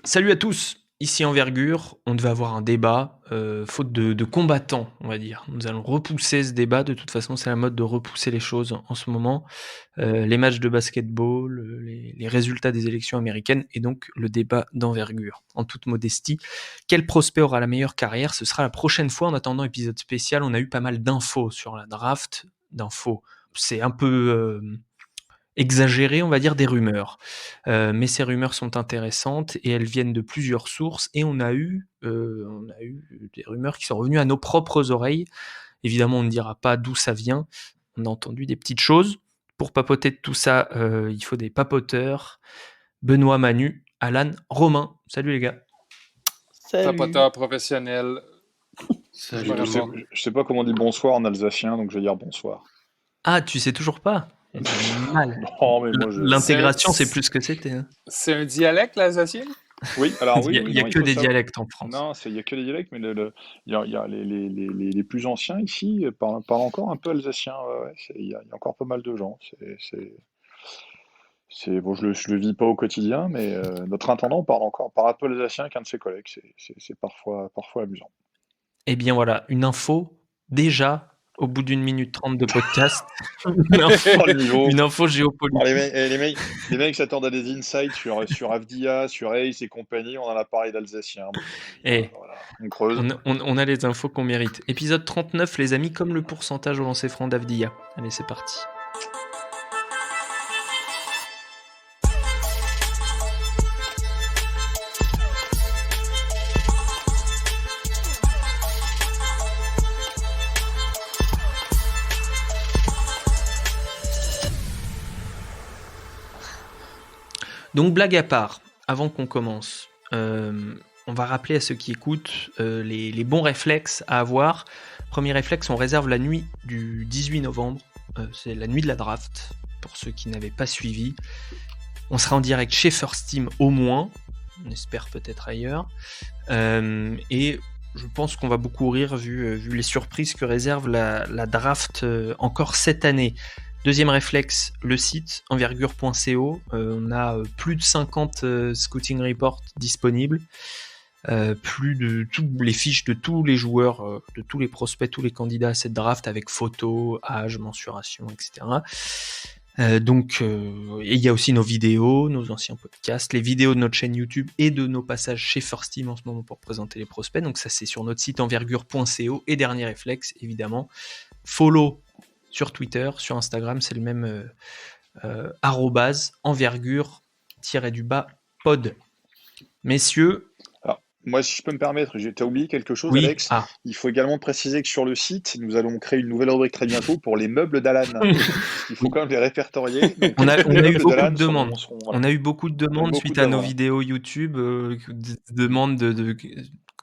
Salut à tous, ici Envergure. On devait avoir un débat, faute de combattants, on va dire. Nous allons repousser ce débat. De toute façon, c'est la mode de repousser les choses en ce moment. Les matchs de basketball, les résultats des élections américaines et donc le débat d'Envergure. En toute modestie, quel prospect aura la meilleure carrière? Ce sera la prochaine fois. En attendant, épisode spécial, on a eu pas mal d'infos sur la draft. D'infos, c'est un peu exagéré, on va dire, des rumeurs. Mais ces rumeurs sont intéressantes et elles viennent de plusieurs sources et on a eu des rumeurs qui sont revenues à nos propres oreilles. Évidemment, on ne dira pas d'où ça vient. On a entendu des petites choses. Pour papoter de tout ça, il faut des papoteurs. Benoît, Manu, Alan, Romain. Salut les gars. Salut. Tapoteur professionnel, Salut tout Je le sais, vraiment. monde. je sais pas comment on dit bonsoir en alsacien, donc je vais dire bonsoir. Ah, tu sais toujours pas? Mal. Non, mais moi je. C'est un, L'intégration, c'est plus ce que c'était, hein. c'est un dialecte, l'alsacien? Oui, alors oui, Il oui, y a non, il que faut des savoir. dialectes en France. Non, il y a que des dialectes, mais il y a les plus anciens ici parlent encore un peu alsacien. Ouais, ouais, il y a encore pas mal de gens. Bon, je le vis pas au quotidien, mais notre intendant parle un peu alsacien avec un de ses collègues. C'est parfois amusant. Eh bien voilà, une info, déjà, au bout d'1 minute 30 de podcast, une info Oh, le niveau! une info Oh, géopolitique. les mecs s'attendent à des insights sur Avdia, sur Ace et compagnie. On en a parlé d'Alsacien. Bon, Eh, voilà, on creuse. on a les infos qu'on mérite. Épisode 39, les amis, comme le pourcentage au lancer franc d'Avdia. Allez, c'est parti. Donc, blague à part, avant qu'on commence, on va rappeler à ceux qui écoutent les bons réflexes à avoir. Premier réflexe, on réserve la nuit du 18 novembre. C'est la nuit de la draft, pour ceux qui n'avaient pas suivi. On sera en direct chez First Team au moins. On espère peut-être ailleurs. Et je pense qu'on va beaucoup rire vu les surprises que réserve la draft encore cette année. Deuxième réflexe, le site envergure.co. On a plus de 50 scouting reports disponibles. Plus de toutes les fiches de tous les joueurs, de tous les prospects, tous les candidats à cette draft avec photos, âge, mensuration, etc. Donc, et il y a aussi nos vidéos, nos anciens podcasts, les vidéos de notre chaîne YouTube et de nos passages chez First Team en ce moment pour présenter les prospects. Donc ça, c'est sur notre site envergure.co. Et dernier réflexe, évidemment, follow sur Twitter, sur Instagram, c'est le même @envergure_pod. Messieurs, Alors, moi, si je peux me permettre, t'as oublié quelque chose, oui, Alex. Il faut également préciser que sur le site, nous allons créer une nouvelle rubrique très bientôt pour les meubles d'Alan. Parce qu'il faut quand même les répertorier. Donc, on a les eu meubles beaucoup de d'Alan demandes. voilà. On a eu beaucoup de On a eu demandes beaucoup suite de à nos demandes. vidéos YouTube, des demandes de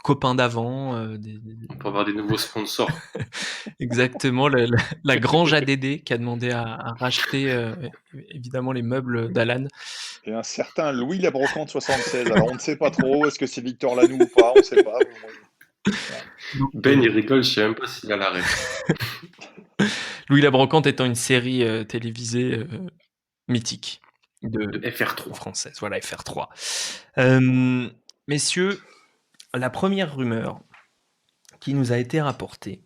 copains d'avant. On peut avoir des nouveaux sponsors. Exactement, la Grange ADD qui a demandé à racheter évidemment les meubles d'Alan. Et un certain Louis Labrocante 76. Alors, on ne sait pas trop. Est-ce que c'est Victor Lanoux ou pas? On ne sait pas. Voilà. Ben, il rigole, je sais même pas s'il a la ref. Louis la Brocante étant une série télévisée mythique De de FR3. française, voilà, FR3. Messieurs, la première rumeur qui nous a été rapportée,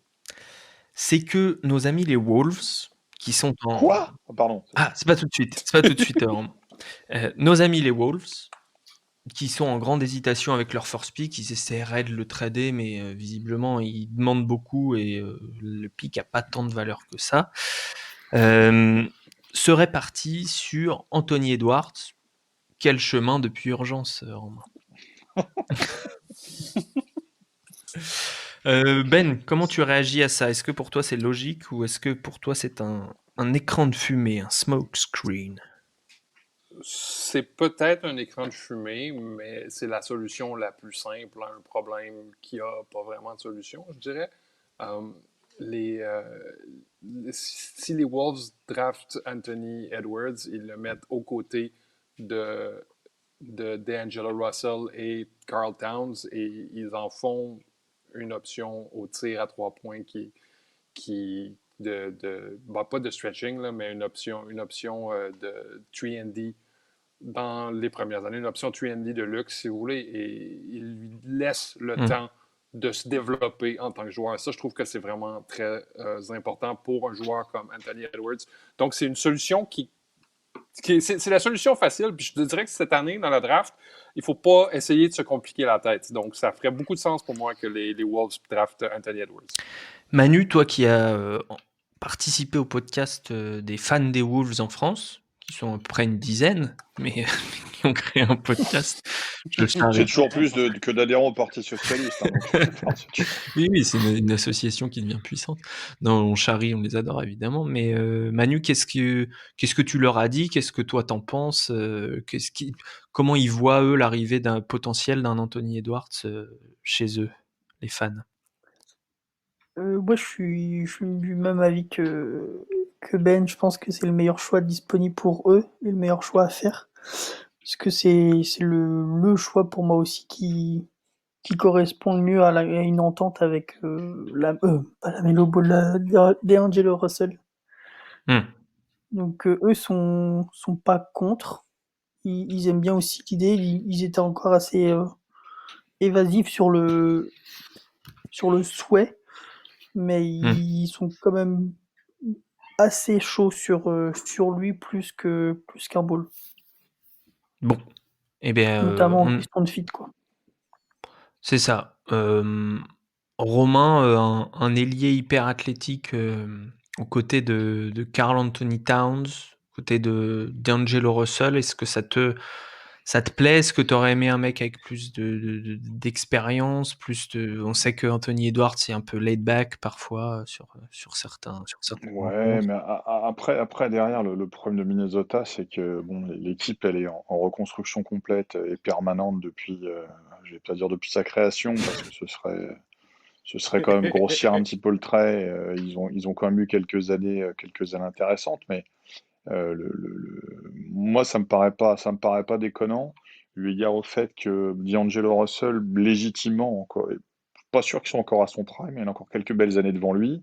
c'est que nos amis les Wolves, qui sont en... Quoi? Oh, pardon. Ah, c'est pas tout de suite, nos amis les Wolves, qui sont en grande hésitation avec leur first pick, ils essaieraient de le trader, mais visiblement ils demandent beaucoup et le pick a pas tant de valeur que ça. Serait parti sur Anthony Edwards. Quel chemin depuis urgence, Romain? Ben, comment tu réagis à ça? Est-ce que pour toi c'est logique ou est-ce que pour toi c'est un écran de fumée, un smoke screen? C'est peut-être un écran de fumée, mais c'est la solution la plus simple à un problème qui a pas vraiment de solution, je dirais. Euh, si les Wolves draftent Anthony Edwards, ils le mettent aux côtés de D'Angelo Russell et Carl Towns et ils en font une option au tir à 3 points pas de stretching, là, mais une option de 3&D dans les premières années, une option 3&D de luxe, si vous voulez, et il lui laisse le Mm. temps de se développer en tant que joueur. Ça, je trouve que c'est vraiment très important pour un joueur comme Anthony Edwards. Donc, c'est une solution c'est la solution facile. Puis je te dirais que cette année, dans la draft, il ne faut pas essayer de se compliquer la tête. Donc, ça ferait beaucoup de sens pour moi que les Wolves draftent Anthony Edwards. Manu, toi qui as participé au podcast des fans des Wolves en France, qui sont à peu près une dizaine, mais qui ont créé un podcast. Je C'est charrie. toujours plus que d'adhérents au Parti Socialiste. Hein, donc, Oui, c'est une association qui devient puissante. Non, on charrie, on les adore évidemment. Mais Manu, qu'est-ce que tu leur as dit? Qu'est-ce que toi t'en penses? Comment ils voient eux l'arrivée d'un potentiel d'un Anthony Edwards chez eux, les fans? Moi, je suis du même avis que Ben. Je pense que c'est le meilleur choix disponible pour eux et le meilleur choix à faire. Parce que c'est le choix pour moi aussi qui correspond le mieux à une entente avec pas la Melo Ball, d'Angelo Russell. Donc eux sont pas contre. Ils aiment bien aussi l'idée. Ils étaient encore assez évasifs sur le souhait, mais ils sont quand même assez chauds sur lui plus qu'un Ball. Bon, eh bien, notamment en question de fit, quoi. c'est ça. Romain, un ailier hyper athlétique aux côtés de Karl Anthony Towns, aux côtés d'Angelo Russell, est-ce que ça te plaît? Est-ce que tu aurais aimé un mec avec plus d'expérience, on sait que Anthony Edwards c'est un peu laid back parfois sur certains Ouais, mais après derrière le problème de Minnesota, c'est que bon, l'équipe elle est en reconstruction complète et permanente depuis, je vais pas dire depuis sa création parce que ce serait quand même grossir un petit peu le trait. Ils ont quand même eu quelques années intéressantes, mais moi ça me paraît pas déconnant, eu égard au fait que D'Angelo Russell légitimement encore, pas sûr qu'ils sont encore à son prime, il a encore quelques belles années devant lui.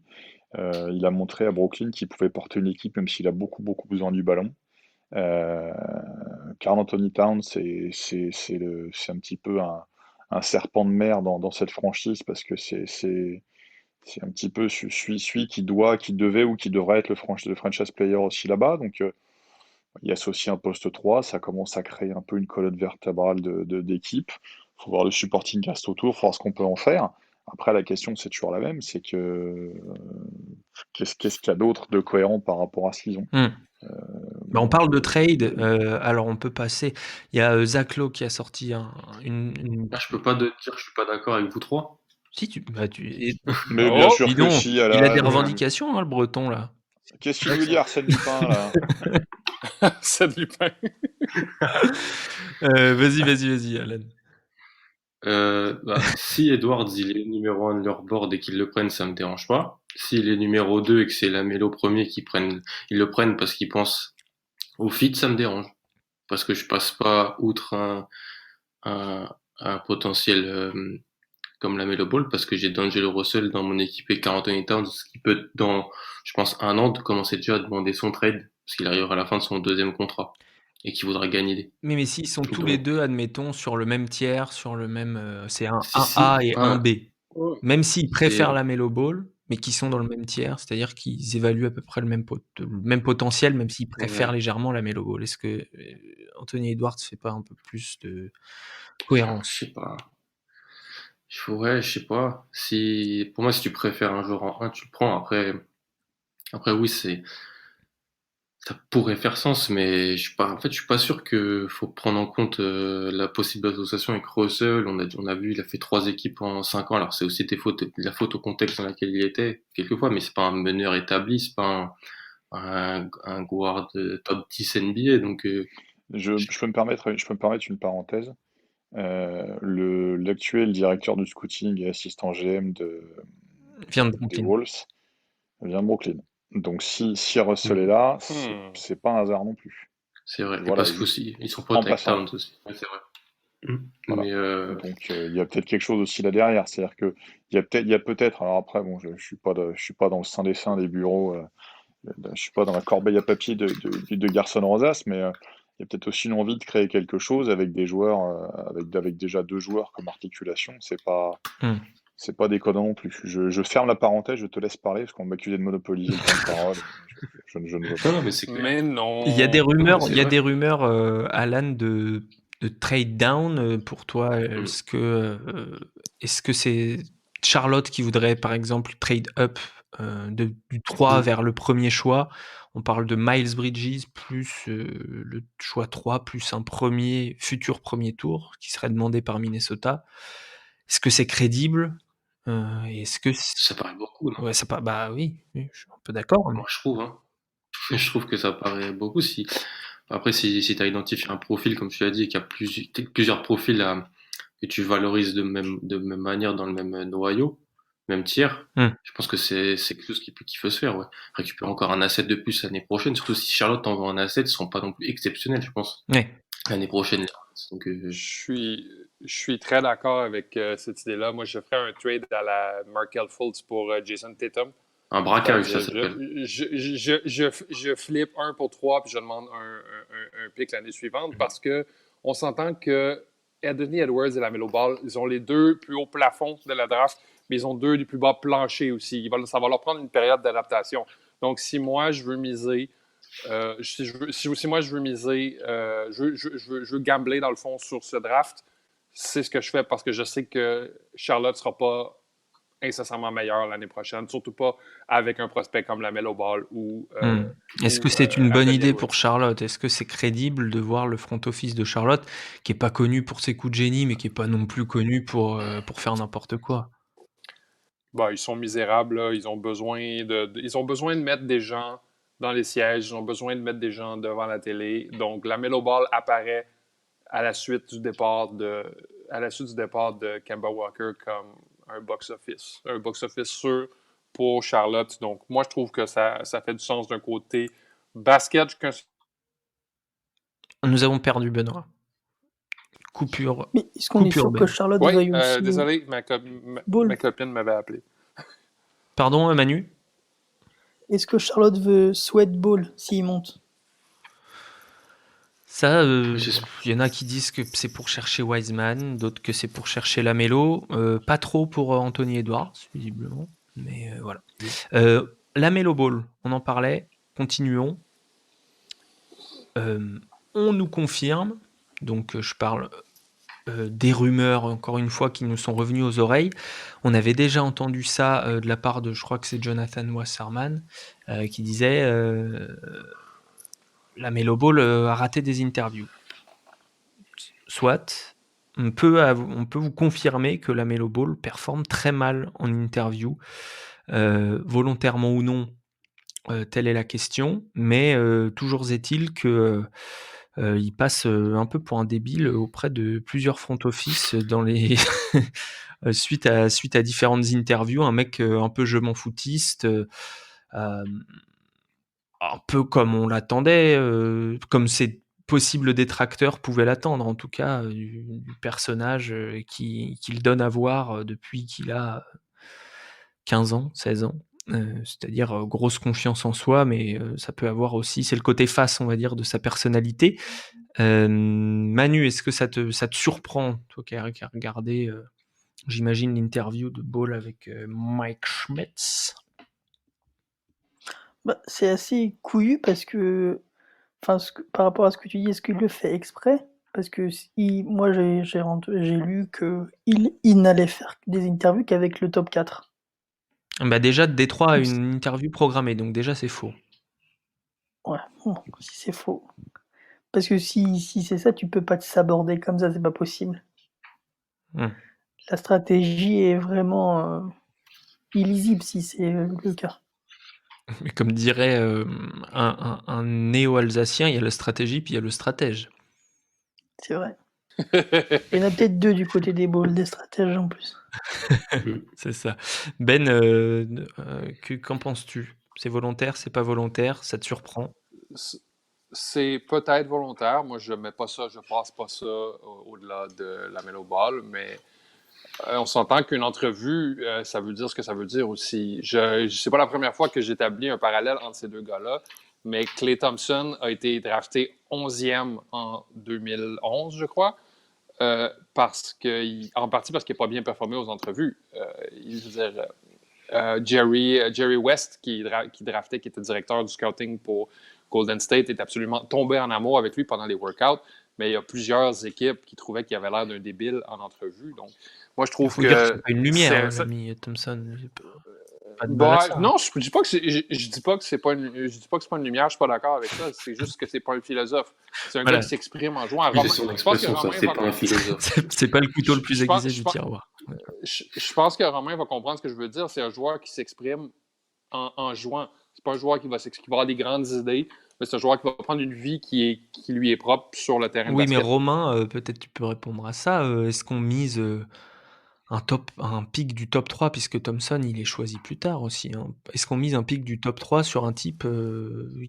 Il a montré à Brooklyn qu'il pouvait porter une équipe même s'il a beaucoup besoin du ballon. Karl Anthony Towns, c'est un petit peu un serpent de mer dans cette franchise parce que c'est un petit peu celui qui devait ou qui devrait être le franchise player aussi là-bas. Donc il y a aussi un poste 3, ça commence à créer un peu une colonne vertébrale d'équipe. Il faut voir le supporting cast autour, il faut voir ce qu'on peut en faire. Après, la question, c'est toujours la même, c'est que qu'est-ce qu'il y a d'autre de cohérent par rapport à ce qu'ils ont? On parle de trade, alors on peut passer. Il y a Zach Lowe qui a sorti une... Je peux pas te dire que je suis pas d'accord avec vous trois. Si, Mais bien sûr dis que donc, si, il a Alan. des revendications, le breton, là. Qu'est-ce qu'il nous dit, Arsène Lupin, là? Arsène Lupin. Vas-y, Alan. Si Edwards il est numéro 1 de leur board et qu'ils le prennent, ça me dérange pas. S'il est numéro 2 et que c'est la Melo premier ils le prennent parce qu'ils pensent au fit, ça me dérange. Parce que je passe pas outre un potentiel comme la Melo Ball, parce que j'ai D'Angelo Russell dans mon équipe et Karl Anthony Towns, qui peut, dans, je pense, 1 an, de commencer déjà à demander son trade, parce qu'il arrivera à la fin de son 2e contrat, et qu'il voudra gagner. Mais s'ils sont tous les deux, admettons, sur le même tiers, sur le même... c'est un Si, 1A et un B. Ouais. Même s'ils préfèrent la Melo Ball, mais qui sont dans le même tiers, c'est-à-dire qu'ils évaluent à peu près le même potentiel, même s'ils préfèrent légèrement la Melo Ball. Est-ce que Anthony Edwards fait pas un peu plus de cohérence? Je sais pas. Je sais pas. Pour moi, si tu préfères un joueur en 1, tu le prends. Après oui, ça pourrait faire sens, mais je suis pas sûr que faut prendre en compte la possible association avec Russell. On a vu, il a fait 3 équipes en 5 ans. Alors c'est aussi la faute au contexte dans lequel il était quelquefois, mais c'est pas un meneur établi, c'est pas un guard top 10 NBA. Donc je peux me permettre une parenthèse. L'actuel directeur du scouting et assistant GM des Wolves vient de Brooklyn. Donc si Russell est là, c'est pas un hasard non plus. C'est vrai. Voilà, parce qu'aussi, ils sont protect Towns aussi. Ouais, c'est vrai. Voilà. Mais donc il y a peut-être quelque chose aussi là derrière. C'est-à-dire que il y a peut-être. Alors après, bon, je suis pas dans le sein des seins des bureaux. Je suis pas dans la corbeille à papier de Garçon Rosas, mais il y a peut-être aussi une envie de créer quelque chose avec des joueurs, avec déjà 2 joueurs comme articulation. Hmm. C'est pas déconnant non plus. Je ferme la parenthèse, je te laisse parler parce qu'on m'accusait de monopoliser le temps de parole. Je ne veux pas. Non, mais c'est clair. Mais non. Il y a des Non, mais rumeurs, c'est il y a vrai. des rumeurs, Alan, de trade down pour toi. Est-ce que c'est Charlotte qui voudrait, par exemple, trade up du 3 vers le premier choix? On parle de Miles Bridges plus le choix 3 plus un futur premier tour qui serait demandé par Minnesota. Est-ce que c'est crédible? Est-ce que Ça paraît beaucoup, non? ouais, bah oui, je suis un peu d'accord. Moi, je trouve, hein. Je trouve que ça paraît beaucoup. Après, si tu as identifié un profil, comme tu l'as dit, et qu'il y a plusieurs profils que tu valorises de même manière dans le même noyau, même tiers, je pense que c'est quelque chose qui peut se faire, ouais. Récupérer encore un asset de plus l'année prochaine, surtout si Charlotte t'envoie un asset, ils seront pas non plus exceptionnels, je pense. Ouais. L'année prochaine. Donc, Je suis très d'accord avec cette idée-là. Moi, je ferais un trade à la Markel Fultz pour Jason Tatum. un braquage, ça C'est-à-dire, s'appelle. je flippe 1 pour 3 puis je demande un pick l'année suivante parce que on s'entend que Anthony Edwards et la Melo Ball, ils ont les 2 plus hauts plafonds de la draft, mais ils ont 2 des plus bas planchers aussi. Ça va leur prendre une période d'adaptation. Donc, si moi, je veux miser, si moi, je veux miser, je veux gambler dans le fond sur ce draft, c'est ce que je fais parce que je sais que Charlotte ne sera pas incessamment meilleur l'année prochaine, surtout pas avec un prospect comme la Melo Ball ou Est-ce que c'est une bonne Anthony idée Edwards. pour Charlotte? Est-ce que c'est crédible de voir le front office de Charlotte, qui est pas connu pour ses coups de génie, mais qui est pas non plus connu pour faire n'importe quoi? Ils sont misérables, là. Ils ont besoin de mettre des gens dans les sièges, ils ont besoin de mettre des gens devant la télé. Donc, la Melo Ball apparaît à la suite du départ de Kemba Walker comme un box-office sûr pour Charlotte. Donc, moi, je trouve que ça fait du sens d'un côté. Basket, Nous avons perdu Benoît. Coupure. Mais est-ce qu'on est Coupure sûr que Ben. Charlotte oui, veuille aussi désolé, ma Ball? copine m'avait appelé. Pardon, Manu? Est-ce que Charlotte veut Sweat Ball s'il monte? Ça, J'espère. il y en a qui disent que c'est pour chercher Wiseman, d'autres que c'est pour chercher Lamelo. Pas trop pour Anthony Edwards, visiblement. Mais voilà. Lamelo Ball, on en parlait. Continuons. On nous confirme, donc je parle des rumeurs, encore une fois, qui nous sont revenues aux oreilles. On avait déjà entendu ça de la part de, je crois que c'est Jonathan Wasserman, qui disait Lamelo Ball a raté des interviews. Soit, on peut vous confirmer que Lamelo Ball performe très mal en interview, volontairement ou non, telle est la question, mais toujours est-il que il passe un peu pour un débile auprès de plusieurs front office dans les suite à différentes interviews, un mec un peu je m'en foutiste, un peu comme on l'attendait, comme ses possibles détracteurs pouvaient l'attendre, en tout cas du personnage qu'il donne à voir depuis qu'il a 15 ans, 16 ans. C'est-à-dire grosse confiance en soi, mais ça peut avoir aussi, c'est le côté face, on va dire, de sa personnalité. Manu, est-ce que ça te surprend, toi qui as regardé, j'imagine, l'interview de Ball avec Mike Schmitz? C'est assez couillu parce que, par rapport à ce que tu dis, est-ce qu'il le fait exprès? Parce que moi j'ai lu qu'il n'allait faire des interviews qu'avec le top 4. Bah déjà, Détroit a une interview programmée, donc déjà c'est faux. Ouais, bon, si c'est faux. Parce que si c'est ça, tu peux pas te saborder comme ça, c'est pas possible. La stratégie est vraiment illisible si c'est le cas. Mais comme dirait un néo-alsacien, il y a la stratégie puis il y a le stratège. C'est vrai. Il y en a peut-être 2 du côté des balls, des stratèges en plus. C'est ça. Ben, qu'en penses-tu? C'est volontaire, c'est pas volontaire? Ça te surprend? C'est peut-être volontaire. Moi, je mets pas ça, je passe pas ça au-delà de la Melo Ball, mais on s'entend qu'une entrevue, ça veut dire ce que ça veut dire aussi. C'est pas la première fois que j'établis un parallèle entre ces deux gars-là. mais Klay Thompson a été drafté 11e en 2011, je crois, en partie parce qu'il n'a pas bien performé aux entrevues. Jerry West, qui draftait, qui était directeur du scouting pour Golden State, est absolument tombé en amour avec lui pendant les workouts, mais il y a plusieurs équipes qui trouvaient qu'il avait l'air d'un débile en entrevue. Donc, moi, je Il trouve faut dire que c'est que pas une lumière, l'ami Thompson. Pas de mal à ça. non, je dis pas que c'est pas une lumière, je suis pas d'accord avec ça. C'est juste que c'est pas un philosophe. C'est un Voilà. gars qui s'exprime en jouant. C'est son expression, ça, c'est pas un philosophe. C'est pas le couteau le plus aiguisé du tiroir. Je pense que Romain va comprendre ce que je veux dire. C'est un joueur qui s'exprime en jouant. C'est pas un joueur qui va avoir des grandes idées, mais c'est un joueur qui va prendre une vie qui lui est propre sur le terrain de Oui, basket. mais Romain, peut-être tu peux répondre à ça. Est-ce qu'on mise un pic du top 3, puisque Thompson, il est choisi plus tard aussi, hein. Est-ce qu'on mise un pic du top 3 sur un type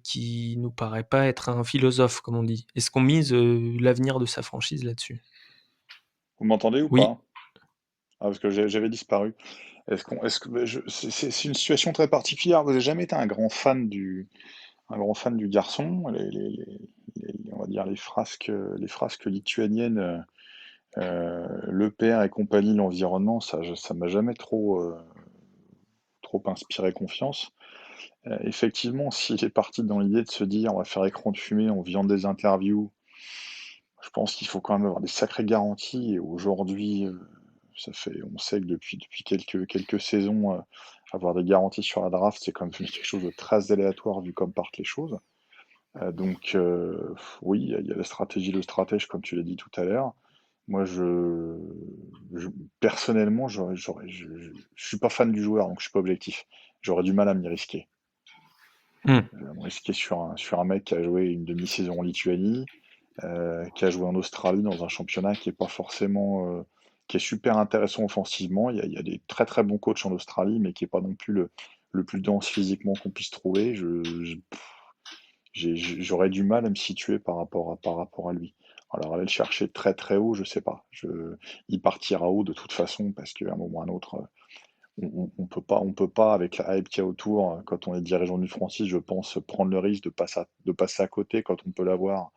qui nous paraît pas être un philosophe, comme on dit? Est-ce qu'on mise l'avenir de sa franchise là-dessus? Vous m'entendez ou Oui. pas? Ah, parce que j'avais disparu. C'est une situation très particulière. Vous n'avez jamais été un grand fan du garçon. On va dire les frasques lituaniennes, le père et compagnie, l'environnement, ça m'a jamais trop inspiré confiance. Effectivement, s'il est parti dans l'idée de se dire on va faire écran de fumée, on viande des interviews, je pense qu'il faut quand même avoir des sacrées garanties. Et aujourd'hui, on sait que depuis quelques saisons, avoir des garanties sur la draft, c'est quand même quelque chose de très aléatoire vu comme partent les choses. Donc, oui, il y a la stratégie, le stratège, comme tu l'as dit tout à l'heure. Moi, personnellement, je suis pas fan du joueur, donc je suis pas objectif. J'aurais du mal à m'y risquer. Me risquer sur un mec qui a joué une demi-saison en Lituanie, qui a joué en Australie dans un championnat qui est pas forcément, qui est super intéressant offensivement. Il y a des très très bons coachs en Australie, mais qui est pas non plus le plus dense physiquement qu'on puisse trouver. J'aurais du mal à me situer par rapport à lui. Alors aller le chercher très très haut, je sais pas. Il partira haut de toute façon parce qu'à un moment ou à un autre, on peut pas avec la hype qu'il y a autour, quand on est dirigeant d'une franchise, je pense, prendre le risque de passer à côté quand on peut l'avoir,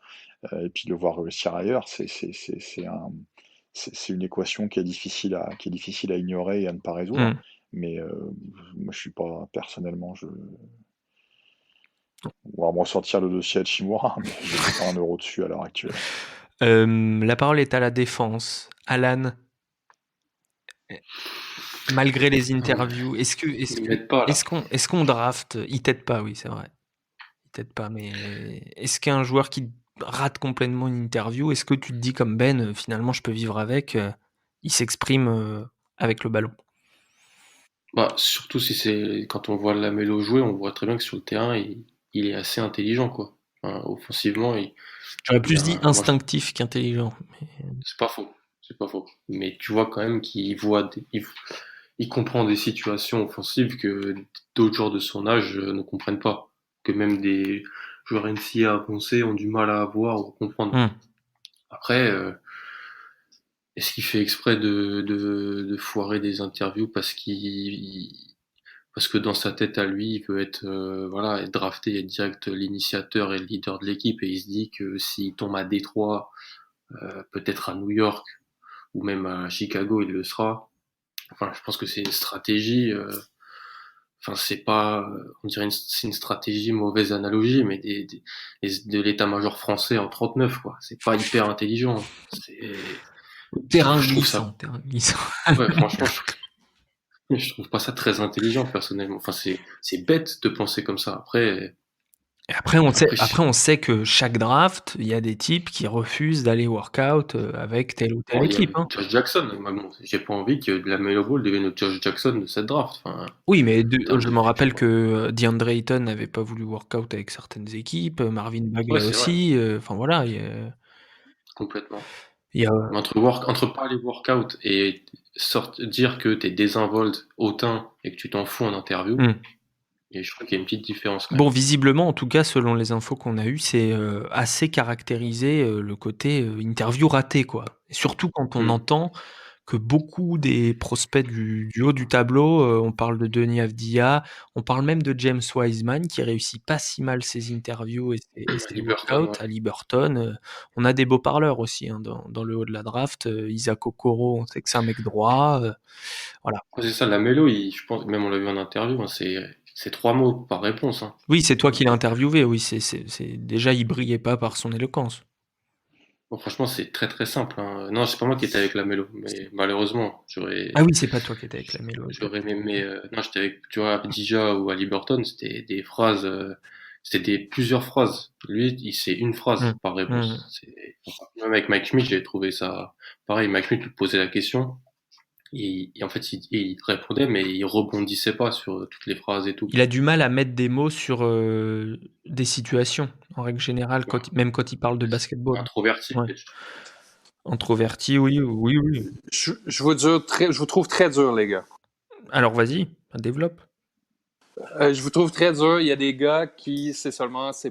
et puis le voir réussir ailleurs. C'est une équation qui est difficile à ignorer et à ne pas résoudre. Mais moi, je suis pas personnellement, on va me ressortir le dossier Hachimura, mais je mets pas un euro dessus à l'heure actuelle. La parole est à la défense. Alan, malgré les interviews, est-ce qu'on draft? Il t'aide pas, oui, c'est vrai. Il t'aide pas, mais est-ce qu'un joueur qui rate complètement une interview, est-ce que tu te dis comme Ben, finalement, je peux vivre avec, il s'exprime avec le ballon? Surtout si c'est quand on voit Lamelo jouer, on voit très bien que sur le terrain, il est assez intelligent, quoi. Enfin, offensivement, j'aurais plus dit instinctif qu'intelligent. Mais... C'est pas faux. Mais tu vois quand même qu'il il comprend des situations offensives que d'autres joueurs de son âge ne comprennent pas. Que même des joueurs NCAA avancés ont du mal à avoir ou à comprendre. Après, est-ce qu'il fait exprès de foirer des interviews parce que dans sa tête à lui, il veut être drafté, être direct l'initiateur et le leader de l'équipe, et il se dit que s'il tombe à Détroit, peut-être à New York ou même à Chicago, il le sera. Enfin, je pense que c'est une stratégie. C'est pas, on dirait c'est une stratégie, mauvaise analogie, mais de l'état-major français en 39, quoi. C'est pas hyper intelligent. Terrain glissant. Ouais, franchement, je trouve pas ça très intelligent, personnellement. Enfin, c'est bête de penser comme ça. Après, on sait que chaque draft, il y a des types qui refusent d'aller workout avec telle ou telle équipe. Hein. Josh Jackson, j'ai pas envie que Lamelo Ball devienne le Josh Jackson de cette draft. Enfin, oui, mais je me rappelle que DeAndre Ayton n'avait pas voulu workout avec certaines équipes, Marvin Bagley aussi. Enfin voilà. Complètement. Entre pas aller workout et dire que t'es désinvolte hautain et que tu t'en fous en interview. Et je crois qu'il y a une petite différence. Bon, visiblement, en tout cas, selon les infos qu'on a eues, c'est assez caractérisé le côté interview ratée, quoi. Et surtout quand on entend que beaucoup des prospects du haut du tableau. On parle de Denis Avdija, on parle même de James Wiseman qui réussit pas si mal ses interviews et ses Liberton, workouts à Liberton. On a des beaux parleurs aussi dans le haut de la draft. Isaac Okoro, on sait que c'est un mec droit. Voilà. C'est ça, Lamelo, je pense, même on l'a vu en interview, hein, c'est 3 mots par réponse. Hein. Oui, c'est toi qui l'as interviewé. Oui, déjà il brillait pas par son éloquence. Bon, franchement, c'est très très simple. Hein. Non, c'est pas moi qui étais avec Lamelo, mais malheureusement, Ah oui, c'est pas toi qui étais avec Lamelo. j'aurais aimé. Non, j'étais avec, tu vois, Avdija ou Haliburton, c'était des phrases, plusieurs phrases. Lui, c'est une phrase par réponse. Même avec Mike Schmidt, j'ai trouvé ça pareil. Mike Schmidt lui posait la question. Et en fait, il répondait, mais il rebondissait pas sur toutes les phrases et tout. Il a du mal à mettre des mots sur des situations, en règle générale, même quand il parle de basketball. Introverti. Ouais. Introverti, oui. Je vous trouve très dur, les gars. Alors vas-y, développe. Je vous trouve très dur. Il y a des gars qui, c'est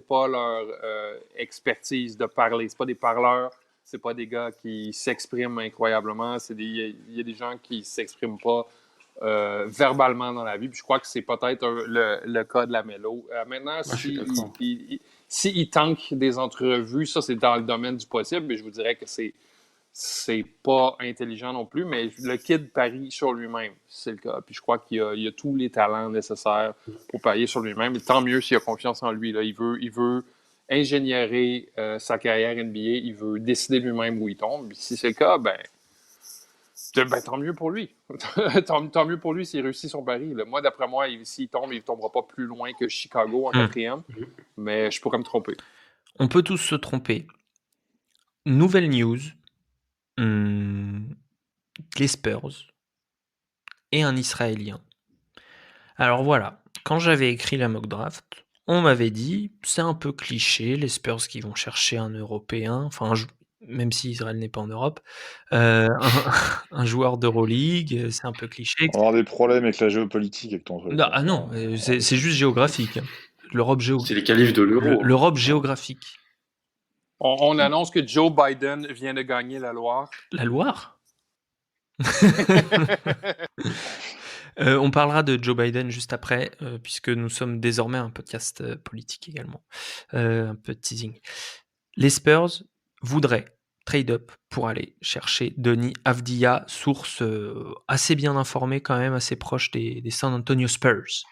pas leur expertise de parler. C'est pas des parleurs. C'est pas des gars qui s'expriment incroyablement. Il y a des gens qui s'expriment pas verbalement dans la vie. Puis je crois que c'est peut-être le cas de Lamelo. Maintenant, s'il tank des entrevues, ça c'est dans le domaine du possible, mais je vous dirais que c'est pas intelligent non plus, mais le kid parie sur lui-même, c'est le cas. Puis je crois qu'il a tous les talents nécessaires pour parier sur lui-même. Et tant mieux s'il a confiance en lui. Là. Il veut ingénierer sa carrière NBA. Il veut décider lui-même où il tombe. Puis si c'est le cas, tant mieux pour lui. tant mieux pour lui s'il réussit son pari. Là. Moi, d'après moi, s'il tombe, il ne tombera pas plus loin que Chicago en 4e. Mais je pourrais me tromper. On peut tous se tromper. Nouvelle news. Les Spurs et un Israélien. Alors voilà, quand j'avais écrit la mock draft, on m'avait dit c'est un peu cliché, les Spurs qui vont chercher un Européen, enfin même si Israël n'est pas en Europe, un joueur d'Euroleague, c'est un peu cliché. On va avoir des problèmes avec la géopolitique avec ton truc. Non, c'est juste géographique. L'Europe C'est les qualifs de l'Euro. L'Europe géographique. On annonce que Joe Biden vient de gagner la Loire. La Loire? On parlera de Joe Biden juste après, puisque nous sommes désormais un podcast politique également. Un peu de teasing. Les Spurs voudraient trade up pour aller chercher Denis Avdija, source assez bien informée quand même, assez proche des San Antonio Spurs.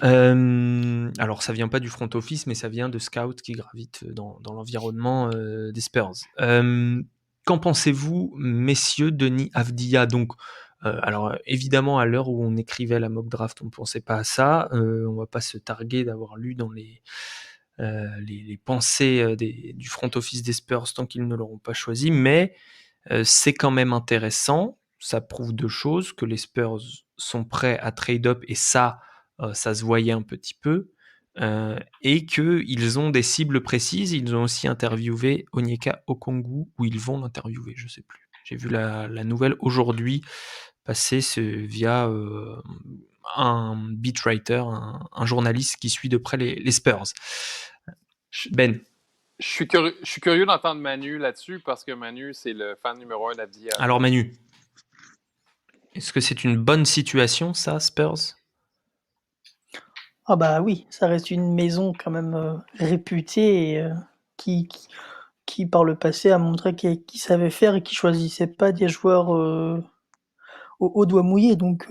Alors ça vient pas du front office, mais ça vient de scouts qui gravitent dans l'environnement des Spurs. Qu'en pensez-vous, messieurs? Denis Avdija, donc alors évidemment à l'heure où on écrivait la mock draft, on ne pensait pas à ça. On va pas se targuer d'avoir lu dans les pensées du front office des Spurs tant qu'ils ne l'auront pas choisi, mais c'est quand même intéressant. Ça prouve deux choses, que les Spurs sont prêts à trade up, et ça se voyait un petit peu, et qu'ils ont des cibles précises. Ils ont aussi interviewé Onyeka Okongwu, ou ils vont l'interviewer, je ne sais plus. J'ai vu la nouvelle aujourd'hui passer via un beat writer, un journaliste qui suit de près les Spurs. Ben. Je suis curieux d'entendre Manu là-dessus, parce que Manu, c'est le fan numéro 1 d'Avdija. Alors Manu, est-ce que c'est une bonne situation, ça, Spurs? Ah bah oui, ça reste une maison quand même réputée et qui par le passé a montré qu'il savait faire et qui choisissait pas des joueurs au doigt mouillé. Donc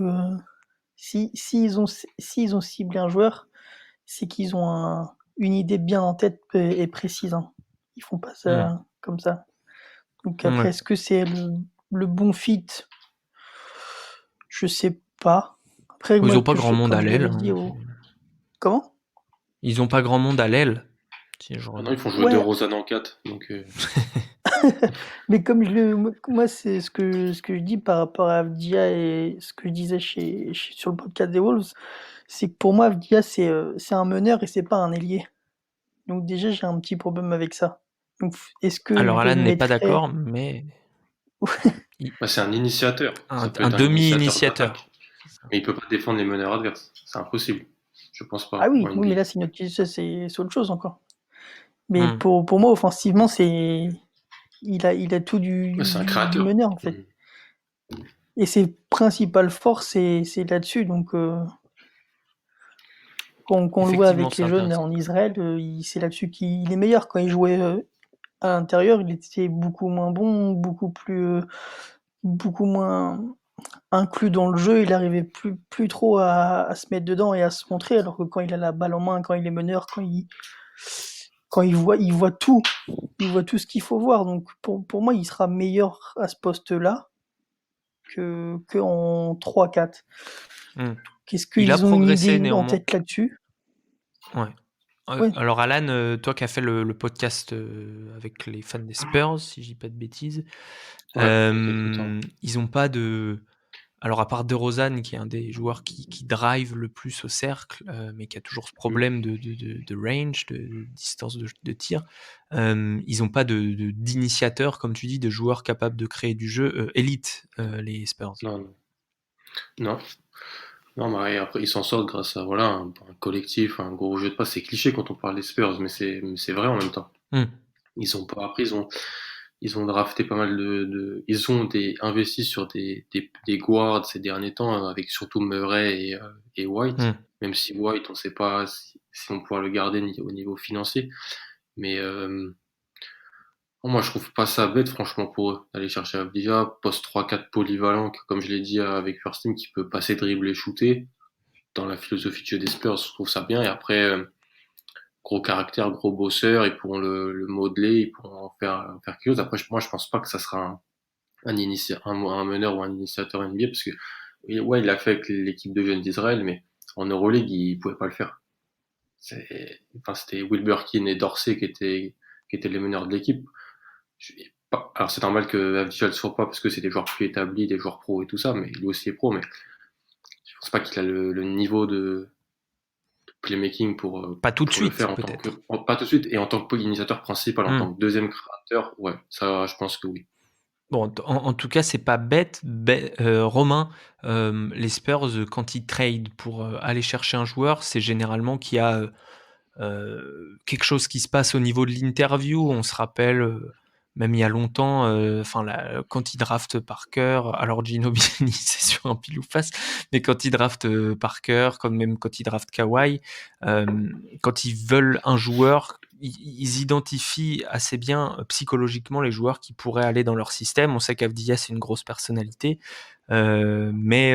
s'ils ont ciblé un joueur, c'est qu'ils ont une idée bien en tête et précise. Hein. Ils font pas ça comme ça. Donc après, est-ce que c'est le bon fit? Je sais pas. Après, ils n'ont pas grand monde à l'aile. Comment? Ils n'ont pas grand monde à l'aile. Non, ils font jouer DeRozan en 4. Donc Mais comme moi, c'est ce que je dis par rapport à Avdija et ce que je disais sur le podcast des Wolves, c'est que pour moi, Avdija, c'est un meneur et c'est pas un ailier. Donc déjà, j'ai un petit problème avec ça. Donc, est-ce que alors Alan n'est pas d'accord, mais c'est un initiateur. Un demi-initiateur. Mais il peut pas défendre les meneurs adverses. C'est impossible. Je pense pas. Ah oui, mais là, c'est autre chose encore. Mais pour moi, offensivement, il a tout du meneur, en fait. Et ses principales forces, c'est là-dessus. Donc, quand on le voit Effectivement, avec c'est les jeunes intéressant. en Israël, c'est là-dessus qu'il est meilleur. Quand il jouait à l'intérieur, il était beaucoup moins bon, beaucoup moins inclus dans le jeu. Il arrivait plus trop à se mettre dedans et à se montrer. Alors que quand il a la balle en main, quand il est meneur, quand il voit tout. Il voit tout ce qu'il faut voir. Donc, pour moi, il sera meilleur à ce poste-là que en 3-4. Qu'est-ce Il a qu'ils ont une progressé idée en néanmoins. tête là-dessus? Ouais. Ouais. Alors Alan, toi qui as fait le podcast avec les fans des Spurs, si je dis pas de bêtises, Ouais, il y a quelques temps. ils ont pas de... Alors à part DeRozan, qui est un des joueurs qui drive le plus au cercle, mais qui a toujours ce problème de range, de distance de tir, ils n'ont pas d'initiateur, comme tu dis, de joueurs capables de créer du jeu élite, les Spurs. Non, non. Non, mais après, ils s'en sortent grâce à voilà, un collectif, un gros jeu de passe. C'est cliché quand on parle des Spurs, mais c'est vrai en même temps. Ils ont pas, après, ils ont drafté pas mal ils ont investi sur des guards ces derniers temps, avec surtout Murray et White. Même si White, on sait pas si on pourra le garder au niveau financier. Mais, moi, je trouve pas ça bête, franchement, pour eux, d'aller chercher Avdija, poste 3-4 polyvalent, comme je l'ai dit avec First Team, qui peut passer, dribbler, shooter. Dans la philosophie de jeu des Spurs, je trouve ça bien. Et après, gros caractère, gros bosseur, ils pourront le modeler, ils pourront en faire quelque chose. Après, moi, je pense pas que ça sera un meneur ou un initiateur NBA, parce que, ouais, il l'a fait avec l'équipe de jeunes d'Israël, mais en Euroleague, il pouvait pas le faire. C'était Wilbur Keane et Dorsey qui étaient les meneurs de l'équipe. Alors, c'est normal que Avdija le soit pas, parce que c'est des joueurs plus établis, des joueurs pros et tout ça, mais lui aussi est pro, mais je pense pas qu'il a le niveau de playmaking Pas tout de pour le suite, faire en tant peut-être. pas tout de suite, et en tant que initiateur principal, en tant que deuxième créateur, ouais, ça, je pense que oui. Bon, en tout cas, c'est pas bête. Romain, les Spurs, quand ils trade pour aller chercher un joueur, c'est généralement qu'il y a quelque chose qui se passe au niveau de l'interview. On se rappelle, même il y a longtemps, quand ils draftent Parker, alors Ginobili, c'est sur un pile ou face, mais quand ils draftent Parker, même quand ils draftent Kawhi, quand ils veulent un joueur, ils identifient assez bien psychologiquement les joueurs qui pourraient aller dans leur système. On sait qu'Avdija, c'est une grosse personnalité, mais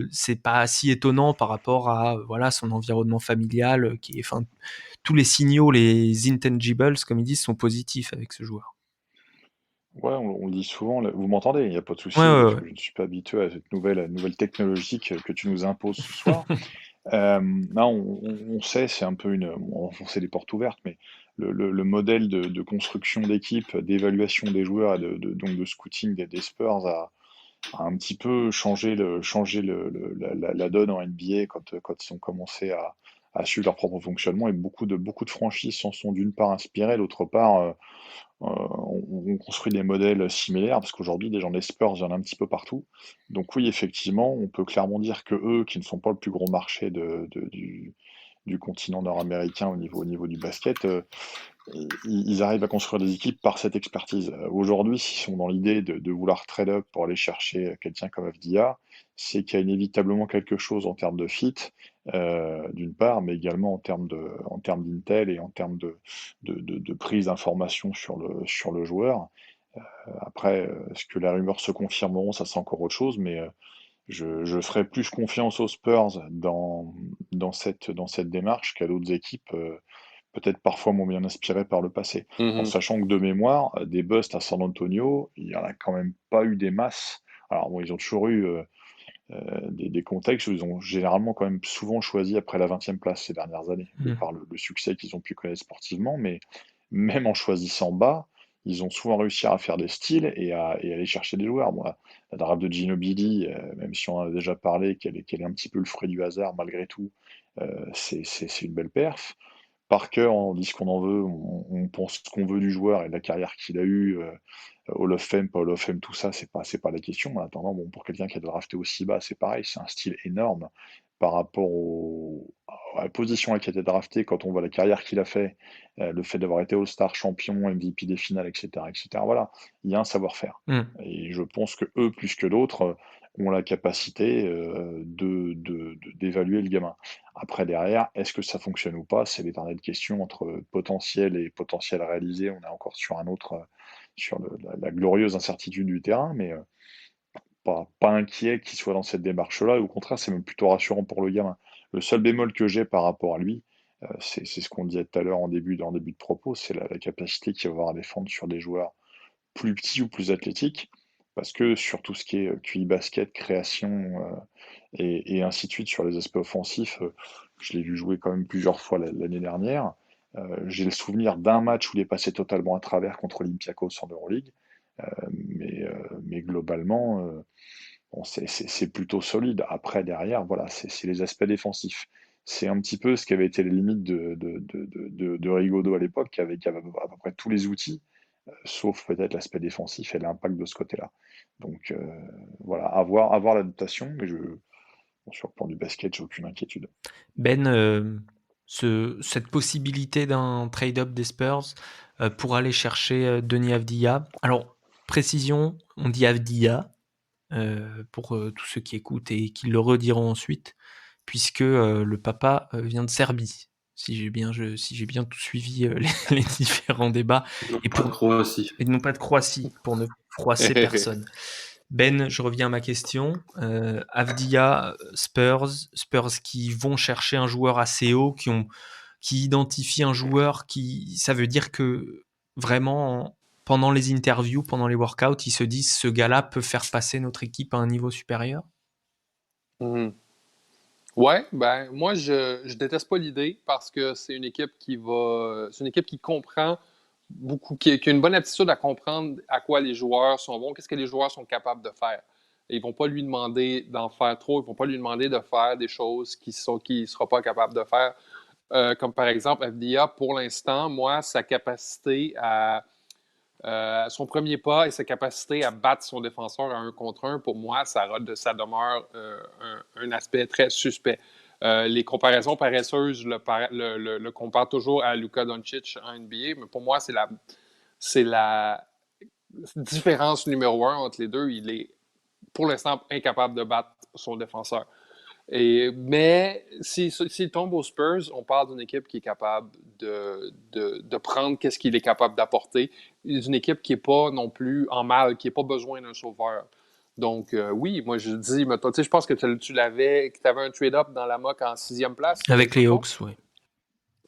c'est pas si étonnant par rapport à voilà son environnement familial qui est, enfin, tous les signaux, les intangibles comme ils disent, sont positifs avec ce joueur. Ouais, on le dit souvent. Vous m'entendez? Il n'y a pas de souci. Ouais. Je ne suis pas habitué à cette nouvelle technologie que tu nous imposes ce soir. Là, on sait, c'est un peu on enfoncer des portes ouvertes, mais le modèle de construction d'équipe, d'évaluation des joueurs et donc de scouting des Spurs a un petit peu changé la donne en NBA quand ils ont commencé à suivre leur propre fonctionnement, et beaucoup de franchises s'en sont d'une part inspirées, d'autre part on construit des modèles similaires, parce qu'aujourd'hui, des gens des Spurs, il y en a un petit peu partout. Donc oui, effectivement, on peut clairement dire que eux, qui ne sont pas le plus gros marché du continent nord-américain au niveau du basket, ils arrivent à construire des équipes par cette expertise. Aujourd'hui, s'ils sont dans l'idée de vouloir trade up pour aller chercher quelqu'un comme FDA, c'est qu'il y a inévitablement quelque chose en termes de fit, d'une part, mais également en termes d'intel et en termes de prise d'information sur le joueur. Après, est-ce que les rumeurs se confirmeront, ça c'est encore autre chose, mais je ferai plus confiance aux Spurs dans cette démarche qu'à d'autres équipes, peut-être parfois moins bien inspirées par le passé. En sachant que de mémoire, des busts à San Antonio, il n'y en a quand même pas eu des masses. Alors bon, ils ont toujours eu des contextes où ils ont généralement quand même souvent choisi après la 20e place ces dernières années, de par le succès qu'ils ont pu connaître sportivement, mais même en choisissant bas, ils ont souvent réussi à faire des styles et à aller chercher des joueurs. Bon, la draft de Ginobili, même si on en a déjà parlé, qu'elle est un petit peu le fruit du hasard malgré tout, c'est une belle perf. Parker, on dit ce qu'on en veut, on pense ce qu'on veut du joueur et de la carrière qu'il a eue, Hall of Fame, pas Hall of Fame, tout ça, c'est pas la question. En attendant, bon, pour quelqu'un qui a drafté aussi bas, c'est pareil, c'est un style énorme. par rapport à la position à laquelle il a été drafté, quand on voit la carrière qu'il a fait, le fait d'avoir été All-Star, champion, MVP des finales, etc., voilà, il y a un savoir-faire. Hmm. Et je pense que eux, plus que d'autres, ont la capacité d'évaluer le gamin. Après, derrière, est-ce que ça fonctionne ou pas? C'est l'éternelle question entre potentiel et potentiel réalisé. On est encore sur un autre, sur la glorieuse incertitude du terrain, mais pas inquiet qu'il soit dans cette démarche-là. Et au contraire, c'est même plutôt rassurant pour le gamin. Le seul bémol que j'ai par rapport à lui, c'est ce qu'on disait tout à l'heure en début de propos, c'est la capacité qu'il va avoir à défendre sur des joueurs plus petits ou plus athlétiques. Parce que sur tout ce qui est QI basket, création et ainsi de suite, sur les aspects offensifs, je l'ai vu jouer quand même plusieurs fois l'année dernière. J'ai le souvenir d'un match où il est passé totalement à travers contre Olympiakos en Euroleague. Mais globalement, bon, c'est plutôt solide. Après, derrière, voilà, c'est les aspects défensifs. C'est un petit peu ce qui avait été les limites de Rigaudot à l'époque, qui avait à peu près tous les outils, sauf peut-être l'aspect défensif et l'impact de ce côté-là. Donc voilà, à voir l'adaptation, mais bon, sur le plan du basket, j'ai aucune inquiétude. Ben, cette possibilité d'un trade-up des Spurs pour aller chercher Denis Avdija. Alors, précision, on dit Avdija pour tous ceux qui écoutent et qui le rediront ensuite, puisque le papa vient de Serbie, si j'ai bien tout suivi les différents débats. Non, Et pas de Croatie. et non pas de Croatie, pour ne froisser personne. Ben, je reviens à ma question. Avdija, Spurs qui vont chercher un joueur assez haut, qui identifient un joueur ça veut dire que vraiment, pendant les interviews, pendant les workouts, ils se disent ce gars-là peut faire passer notre équipe à un niveau supérieur. Mhm. Ouais, ben moi je déteste pas l'idée parce que c'est une équipe qui comprend beaucoup, qui a une bonne aptitude à comprendre à quoi les joueurs sont bons, qu'est-ce que les joueurs sont capables de faire. Et ils vont pas lui demander d'en faire trop, ils vont pas lui demander de faire des choses qu'il sera pas capable de faire. Comme par exemple Avdija, pour l'instant, moi, sa capacité à son premier pas et sa capacité à battre son défenseur à 1 contre 1, pour moi, ça demeure un aspect très suspect. Les comparaisons paresseuses le comparent toujours à Luka Doncic en NBA, mais pour moi, c'est la différence numéro 1 entre les deux. Il est, pour l'instant, incapable de battre son défenseur. Mais s'il tombe aux Spurs, on parle d'une équipe qui est capable de prendre qu'est-ce qu'il est capable d'apporter. Une équipe qui n'est pas non plus en mal, qui n'a pas besoin d'un sauveur. Donc, oui, moi, je dis, je pense que tu avais un trade-up dans la mock en 6e place. Avec les Hawks, oui.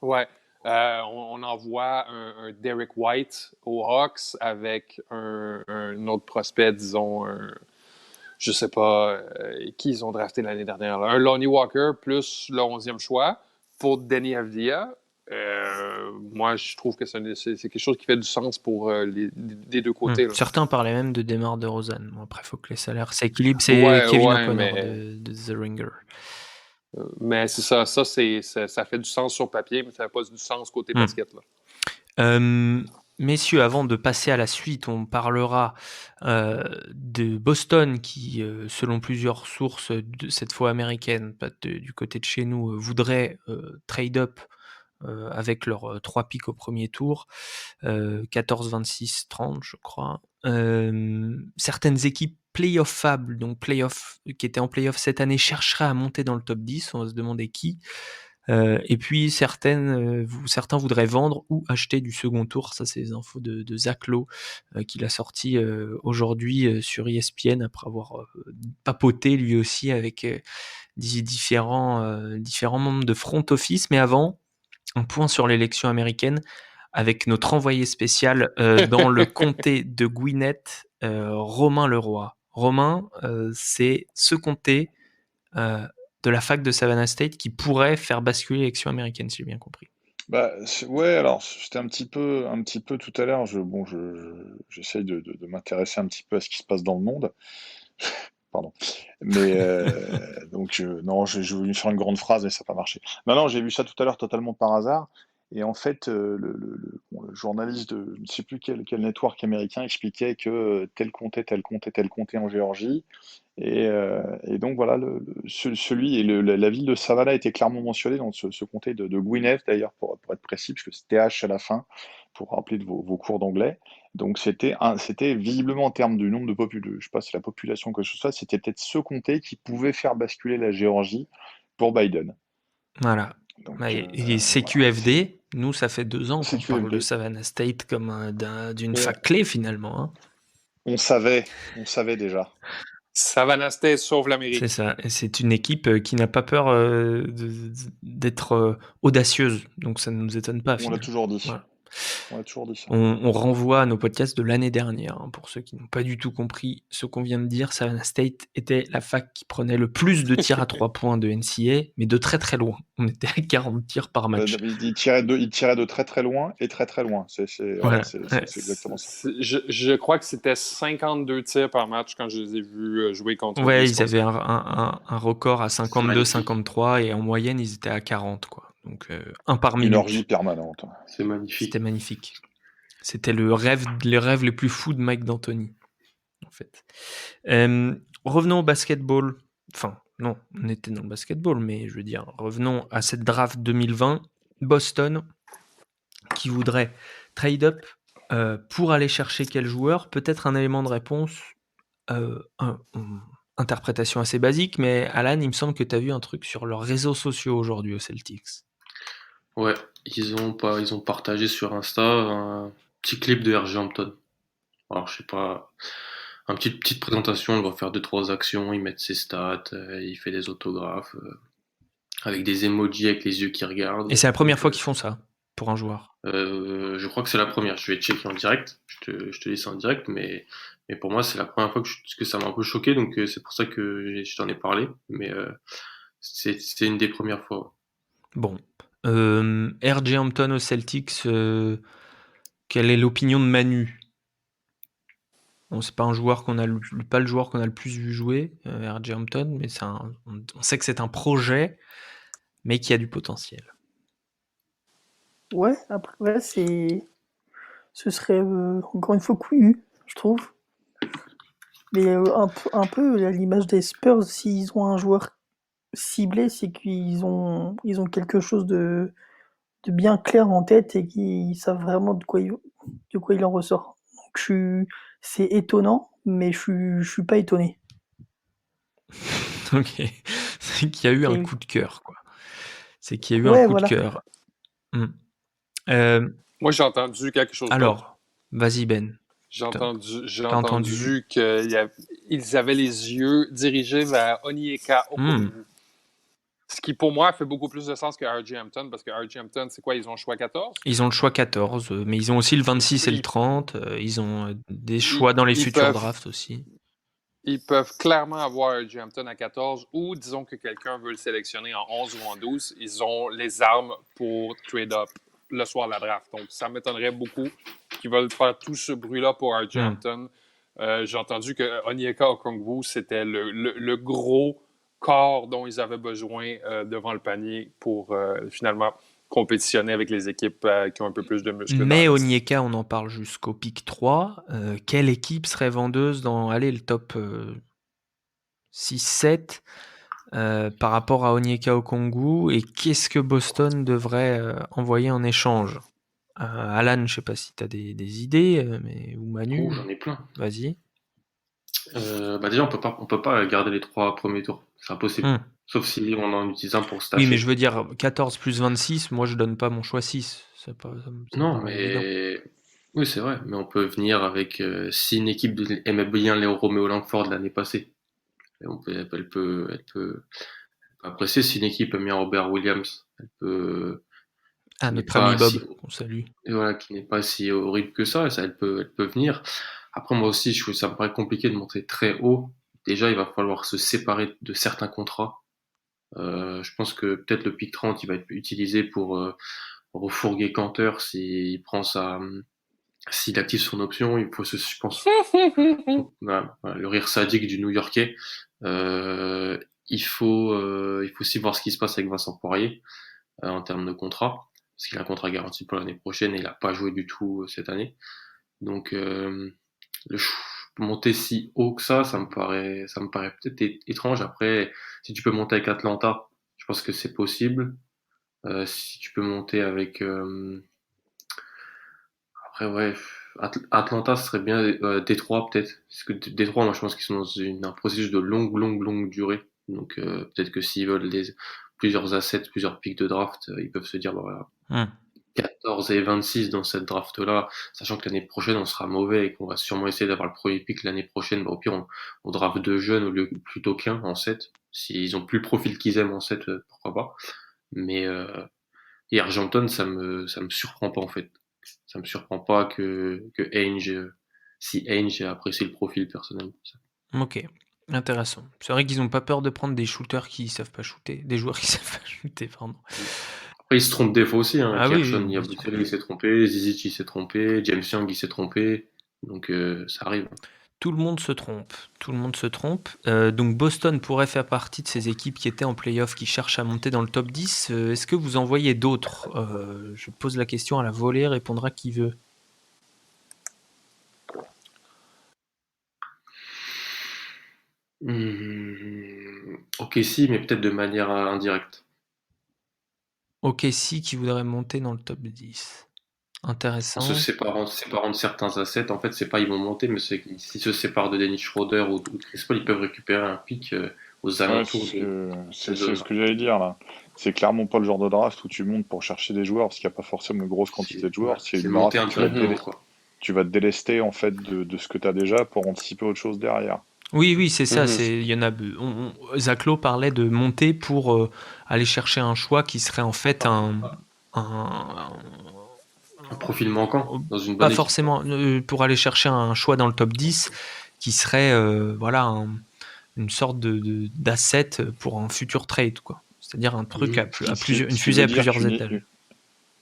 Ouais. On envoie un Derek White aux Hawks avec un autre prospect, disons, je sais pas qui ils ont drafté l'année dernière. Un Lonnie Walker plus le 11e choix pour Denis Avdija. Moi, je trouve que c'est quelque chose qui fait du sens pour des deux côtés. Certains parlaient même de DeMar DeRozan. Bon, après, il faut que les salaires s'équilibrent. C'est Kevin O'Connor de The Ringer. Mais c'est ça. Ça fait du sens sur papier, mais ça n'a pas du sens côté basket. Là. Messieurs, avant de passer à la suite, on parlera de Boston qui, selon plusieurs sources, cette fois américaines, pas du côté de chez nous, voudrait trade up avec leurs 3 picks au premier tour, 14, 26, 30 je crois. Certaines équipes playoff-fables, donc qui étaient en playoff cette année, chercheraient à monter dans le top 10, on va se demander qui. Et puis certains voudraient vendre ou acheter du second tour. Ça, c'est les infos de Zach Lowe qu'il a sorti aujourd'hui sur ESPN après avoir papoté lui aussi avec différents membres de front office. Mais avant, un point sur l'élection américaine avec notre envoyé spécial dans le comté de Gwinnett, Romain Leroy. Romain, c'est ce comté de la fac de Savannah State qui pourrait faire basculer l'élection américaine, si j'ai bien compris. Bah, ouais, alors c'était un petit peu tout à l'heure. J'essaye de m'intéresser un petit peu à ce qui se passe dans le monde. Pardon. Mais donc non, j'ai voulu faire une grande phrase, mais ça n'a pas marché. Non, j'ai vu ça tout à l'heure totalement par hasard. Et en fait, le journaliste de je ne sais plus quel network américain expliquait que tel comptait, tel comptait, tel comptait en Géorgie. Et donc voilà, celui et la ville de Savannah était clairement mentionnée dans ce comté de Gwynedd, d'ailleurs, pour être précis, puisque c'était H à la fin, pour rappeler de vos cours d'anglais. Donc c'était visiblement en termes du nombre de populations, je sais pas si la population que ce soit, c'était peut-être ce comté qui pouvait faire basculer la Géorgie pour Biden. Voilà. Donc Et voilà, CQFD, nous, ça fait 2 ans c'est qu'on parle de QFD. Savannah State comme d'une On, fac clé finalement, hein. on savait déjà. Savannah State sauve C'est l'Amérique. ça. Et c'est une équipe qui n'a pas peur d'être audacieuse. Donc ça ne nous étonne pas On l'a finalement. toujours dit. Voilà. On a toujours dit ça. On renvoie à nos podcasts de l'année dernière, hein, pour ceux qui n'ont pas du tout compris ce qu'on vient de dire. Savannah State était la fac qui prenait le plus de tirs à 3 points de NCAA, mais de très très loin. On était à 40 tirs par match. Il tirait de très très loin et très très loin. Voilà. C'est Ouais. exactement ça. Je crois que c'était 52 tirs par match quand je les ai vus jouer contre Ouais, ils Wisconsin. avaient un record à 52-53 et en moyenne, ils étaient à 40, quoi. Donc, un par Une minute. orgie permanente. C'est magnifique. C'était magnifique. C'était les rêves les plus fous de Mike D'Antoni, en fait. Revenons au basketball. Enfin, non, on était dans le basketball, mais je veux dire, revenons à cette draft 2020. Boston, qui voudrait trade up pour aller chercher quel joueur? Peut-être un élément de réponse, interprétation assez basique, mais Alan, il me semble que tu as vu un truc sur leurs réseaux sociaux aujourd'hui aux Celtics. Ouais, ils ont partagé sur Insta un petit clip de R.J. Hampton. Alors, je sais pas, une petite présentation, il va faire 2-3 actions, il met ses stats, il fait des autographes, avec des emojis avec les yeux qui regardent. Et c'est la première Donc, fois qu'ils font ça pour un joueur. je crois que c'est la première. Je vais checker en direct. Je te dis ça en direct, mais pour moi, c'est la première fois que ça m'a un peu choqué, donc c'est pour ça que je t'en ai parlé. Mais c'est une des premières fois. Bon. R.J. Hampton aux Celtics, quelle est l'opinion de Manu? Bon, c'est pas un joueur pas le joueur qu'on a le plus vu jouer, R.J. Hampton, mais on sait que c'est un projet, mais qui a du potentiel. Ouais, après, ouais, ce serait encore une fois couillu, je trouve. Mais un peu à l'image des Spurs, s'ils ont un joueur ciblé, c'est qu'ils ont quelque chose de bien clair en tête et qu'ils savent vraiment de quoi il en ressort. Donc c'est étonnant, mais je suis pas étonné. Ok. C'est qu'il y a eu un Et coup de cœur, quoi. C'est qu'il y a eu un ouais, coup de voilà. cœur. Moi, j'ai entendu quelque chose d'autre. Alors, vas-y Ben. J'ai T'as entendu entendu qu'ils avaient les yeux dirigés vers Onyeka Okongwu. Ce qui, pour moi, fait beaucoup plus de sens que R.J. Hampton, parce que R.J. Hampton, c'est quoi? Ils ont le choix 14? Ils ont le choix 14, mais ils ont aussi le 26 et le 30. Ils ont des choix dans les futurs drafts aussi. Ils peuvent clairement avoir R.J. Hampton à 14, ou disons que quelqu'un veut le sélectionner en 11 ou en 12. Ils ont les armes pour trade up le soir de la draft. Donc, ça m'étonnerait beaucoup qu'ils veulent faire tout ce bruit-là pour R.J. Hampton. J'ai entendu que Onyeka Okongwu, c'était le gros corps dont ils avaient besoin devant le panier pour finalement compétitionner avec les équipes qui ont un peu plus de muscles. Mais Onyeka, on en parle jusqu'au pick 3. Quelle équipe serait vendeuse dans le top 6-7 par rapport à Onyeka Okongwu? Et qu'est-ce que Boston devrait envoyer en échange? Alan, je ne sais pas si tu as des idées, ou Manu. Oh, j'en ai plein. Vas-y. Déjà, on peut pas garder les 3 premiers tours. C'est impossible. Sauf si on en utilise un pour staffer. Oui, mais je veux dire, 14 plus 26, moi je donne pas mon choix 6. Non, mais... Oui, c'est vrai. Mais on peut venir avec... si une équipe aimait bien Léo Romeo Langford l'année passée, elle peut apprécier. Si une équipe aime bien Robert Williams, elle peut... notre ami Bob, on salue. Et voilà, qui n'est pas si horrible que ça, elle peut venir. Après, moi aussi, je trouve ça me paraît compliqué de monter très haut. Déjà, il va falloir se séparer de certains contrats. Je pense que peut-être le pick 30, il va être utilisé pour refourguer Cantor s'il active son option. Il faut je pense, le rire sadique du New-Yorkais. Il faut aussi voir ce qui se passe avec Vincent Poirier en termes de contrat. parce qu'il a un contrat garanti pour l'année prochaine et il n'a pas joué du tout cette année. Donc monter si haut que ça me paraît peut-être étrange. Après, si tu peux monter avec Atlanta, je pense que c'est possible. Si tu peux monter avec après ouais, Atlanta ce serait bien. Détroit peut-être, parce que Détroit, moi je pense qu'ils sont dans un processus de longue durée. Donc peut-être que s'ils veulent plusieurs assets, plusieurs picks de draft, ils peuvent se dire bah, voilà, Hum. 14 et 26 dans cette draft-là, sachant que l'année prochaine on sera mauvais et qu'on va sûrement essayer d'avoir le premier pick l'année prochaine, bah, au pire on draft 2 jeunes au lieu plutôt qu'un en 7. S'ils ont plus le profil qu'ils aiment en 7, pourquoi pas. Mais et Argenton, ça me surprend pas en fait. Ça me surprend pas que Ainge, si Ainge apprécie le profil personnellement. Ok, intéressant. C'est vrai qu'ils ont pas peur de prendre des shooters qui savent pas shooter, des joueurs qui savent pas shooter, pardon. Après, il se trompe des fois aussi. Hein. Ah oui, Kershon, oui, bien sûr. il s'est trompé, Zizic il s'est trompé, James Young il s'est trompé. Donc ça arrive. Tout le monde se trompe. Tout le monde se trompe. Donc Boston pourrait faire partie de ces équipes qui étaient en playoff, qui cherchent à monter dans le top 10. Est-ce que vous en voyez d'autres Je pose la question à la volée, répondra qui veut. Ok, si, mais peut-être de manière indirecte. OKC qui voudrait monter dans le top 10. Intéressant. En se séparant de certains assets, en fait, c'est pas ils vont monter, mais c'est qu'ils s'ils se séparent de Dennis Schroeder ou de Chris Paul, ils peuvent récupérer un pic aux Ouais, alentours c'est de c'est cette ce zone-là. que j'allais dire là. C'est clairement pas le genre de draft où tu montes pour chercher des joueurs parce qu'il n'y a pas forcément une grosse quantité de Ouais, joueurs. C'est c'est une monter draft où un tampon, quoi. tu vas te délester en fait de ce que tu as déjà pour anticiper autre chose derrière. Oui, c'est ça. Mhm. Il y en a. Zach Lowe parlait de monter pour aller chercher un choix qui serait en fait un- Un profil manquant dans une pas bonne équipe. forcément pour aller chercher un choix dans le top 10 qui serait voilà une sorte d'asset pour un futur trade, quoi. C'est-à-dire un truc Mhm. une fusée à plusieurs étages.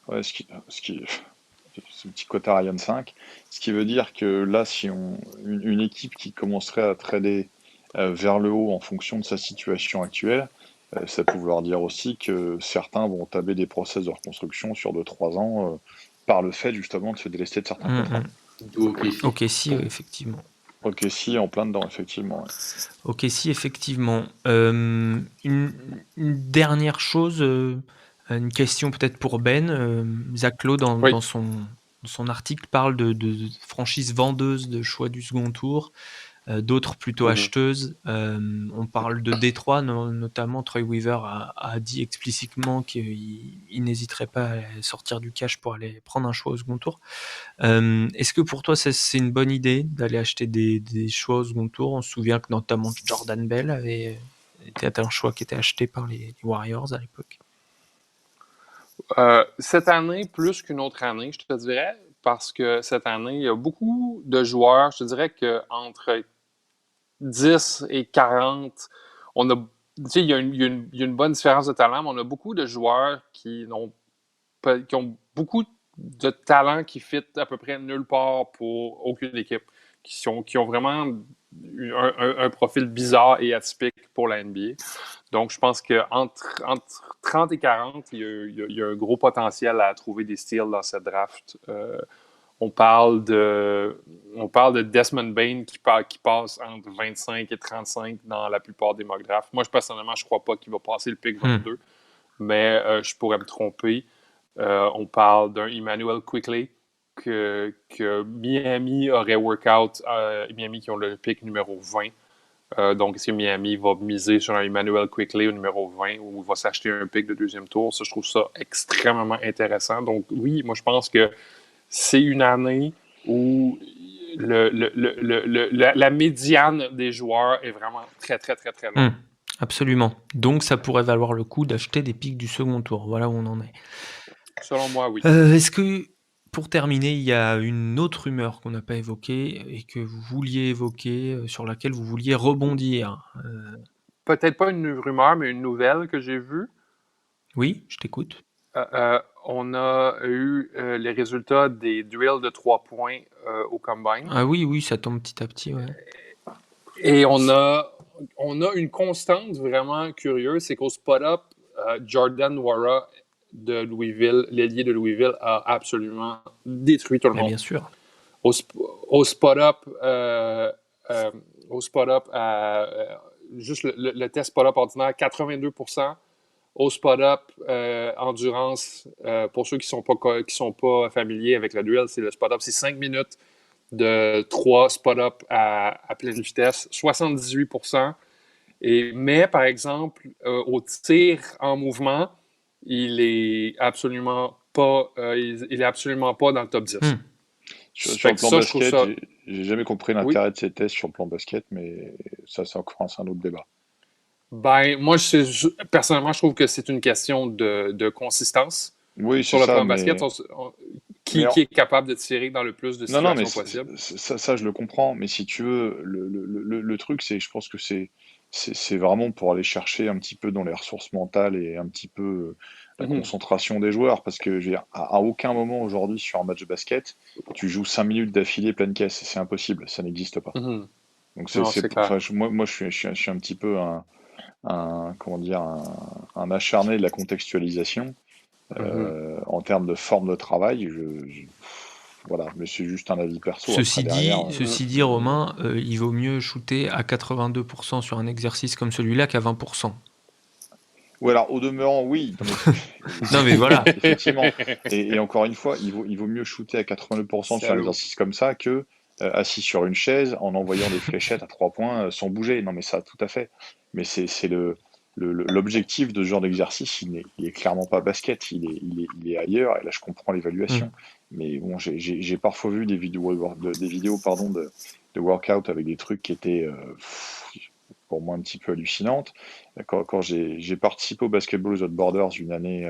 Ouais, ce petit quota Ryan 5, ce qui veut dire que là, si une équipe qui commencerait à trader vers le haut en fonction de sa situation actuelle, ça peut vouloir dire aussi que certains vont taber des process de reconstruction sur 2-3 ans par le fait justement de se délester de certains contrats. D'où OKC. Ok, si, effectivement. Ok, si, en plein dedans, effectivement. Ouais. Ok, si, effectivement. Une dernière chose, une question peut-être pour Ben. Zach Lowe, Oui. dans son article, parle de franchises vendeuses de choix du second tour, d'autres plutôt Mhm. acheteuses. On parle de Détroit, notamment Troy Weaver a dit explicitement qu'il n'hésiterait pas à sortir du cash pour aller prendre un choix au second tour. Est-ce que pour toi, c'est une bonne idée d'aller acheter des choix au second tour? On se souvient que notamment Jordan Bell était un choix qui était acheté par les Warriors à l'époque. Cette année, plus qu'une autre année, je te dirais, parce que cette année, il y a beaucoup de joueurs, je te dirais qu'entre 10 et 40, on a, tu sais, il y a une bonne différence de talent, mais on a beaucoup de joueurs qui ont beaucoup de talent qui fit à peu près nulle part pour aucune équipe, qui ont vraiment un profil bizarre et atypique pour la NBA. Donc, je pense qu'entre 30 et 40, il y a un gros potentiel à trouver des steals dans cette draft. On parle de Desmond Bane qui passe entre 25 et 35 dans la plupart des mock drafts. Moi, personnellement, je ne crois pas qu'il va passer le pick 22, mais je pourrais me tromper. On parle d'un Emmanuel Quickley que Miami aurait workout. Miami qui ont le pick numéro 20. Donc, est-ce que Miami va miser sur un Emmanuel Quickley au numéro 20 ou va s'acheter un pick de deuxième tour? Ça, je trouve ça extrêmement intéressant. Donc, oui, moi, je pense que c'est une année où la médiane des joueurs est vraiment très, très, très, très longue. Absolument. Donc, ça pourrait valoir le coup d'acheter des pics du second tour. Voilà où on en est. Selon moi, oui. Est-ce que, pour terminer, il y a une autre rumeur qu'on n'a pas évoquée et que vous vouliez évoquer, sur laquelle vous vouliez rebondir? Peut-être pas une rumeur, mais une nouvelle que j'ai vue. Oui, je t'écoute. On a eu les résultats des drills de 3 points au Combine. Ah oui, ça tombe petit à petit, ouais. Et on a une constante vraiment curieuse, c'est qu'au spot-up, Jordan Nwora de Louisville, l'ailier de Louisville, a absolument détruit tout le Mais monde. bien sûr. Au spot-up, juste le test spot-up ordinaire, 82%. Au spot-up, endurance, pour ceux qui sont pas familiers avec le drill, c'est le spot-up, c'est 5 minutes de 3 spot-up à pleine vitesse, 78%. Mais, par exemple, au tir en mouvement, il est absolument pas dans le top 10. Sur Fait le que plan ça, je trouve basket, ça... j'ai jamais compris Oui. l'intérêt de ces tests sur le plan basket, mais ça, c'est un autre débat. Ben, moi, personnellement, je trouve que c'est une question de consistance. Oui, Sur c'est le ça, plan mais... basket, qui est capable de tirer dans le plus de Non, mais situations possibles? ça, je le comprends, mais si tu veux, le truc, c'est, je pense que c'est vraiment pour aller chercher un petit peu dans les ressources mentales et un petit peu la Mhm. concentration des joueurs, parce que je veux dire, à aucun moment aujourd'hui sur un match de basket, tu joues 5 minutes d'affilée pleine caisse, c'est impossible, ça n'existe pas. Mhm. Donc Non, c'est clair. enfin, moi je suis un petit peu comment dire, un acharné de la contextualisation. En termes de forme de travail, voilà, mais c'est juste un avis perso. Ceci Après, derrière, dit, Romain, il vaut mieux shooter à 82% sur un exercice comme celui-là qu'à 20%. ou alors au demeurant, oui. Non, mais voilà. Effectivement. Et encore une fois, il vaut mieux shooter à 82% sur un exercice comme ça que assis sur une chaise en envoyant des fléchettes à 3 points sans bouger. Non, mais ça, tout à fait. Mais c'est l'objectif de ce genre d'exercice, il est clairement pas basket, il est ailleurs. Et là, je comprends l'évaluation. Mais bon, j'ai parfois vu des vidéos de workout avec des trucs qui étaient pour moi un petit peu hallucinantes. Quand j'ai participé au Basketball Without Borders une année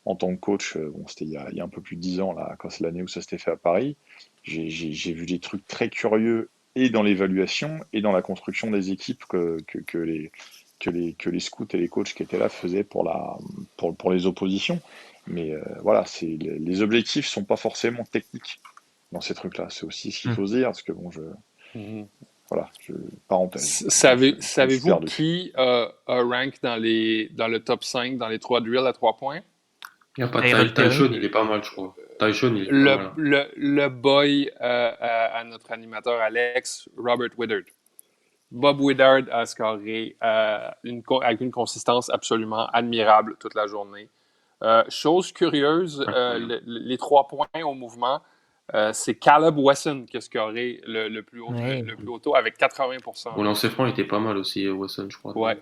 en tant que coach, bon, c'était il y a un peu plus de 10 ans, là, quand c'est l'année où ça s'était fait à Paris, j'ai vu des trucs très curieux et dans l'évaluation et dans la construction des équipes que les scouts et les coachs qui étaient là faisaient pour les oppositions. Mais voilà, les objectifs sont pas forcément techniques dans ces trucs-là. C'est aussi ce qu'il faut se dire, parce que bon, voilà, parenthèse. Savez-vous qui a rank dans le top 5 dans les 3 drills à 3 points? Il n'y a pas Tyson, il est pas mal, je crois. Tyson, il est pas mal. Le boy à notre animateur Alex, Robert Woodard. Bob Woodard a scoré avec une consistance absolument admirable toute la journée. Chose curieuse, les 3 points au mouvement, c'est Caleb Wesson qui a scoré le plus haut taux avec 80%. Au lancer franc, il était pas mal aussi, Wesson, je crois. Ouais.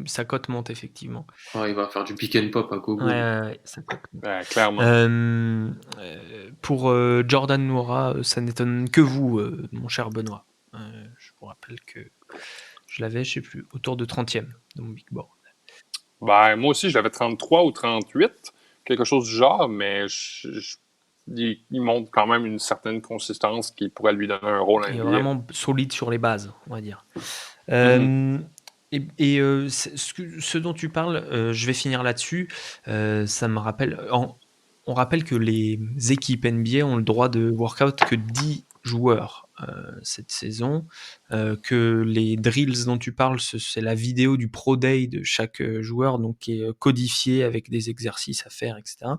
Sa cote monte, effectivement. Ouais, il va faire du pick and pop à gogo. Ouais, sa cote monte. Ouais, clairement. Pour Jordan Noura, ça n'étonne que vous, mon cher Benoît. Je vous rappelle que je l'avais, je sais plus, autour de 30e dans mon big board. Ben, moi aussi, je l'avais 33 ou 38, quelque chose du genre, mais il montre quand même une certaine consistance qui pourrait lui donner un rôle. Il est vraiment solide sur les bases, on va dire. Ce dont tu parles, je vais finir là-dessus. Ça me rappelle. On rappelle que les équipes NBA ont le droit de workout que 10 joueurs cette saison, que les drills dont tu parles, c'est la vidéo du Pro Day de chaque joueur, donc qui est codifiée avec des exercices à faire, etc.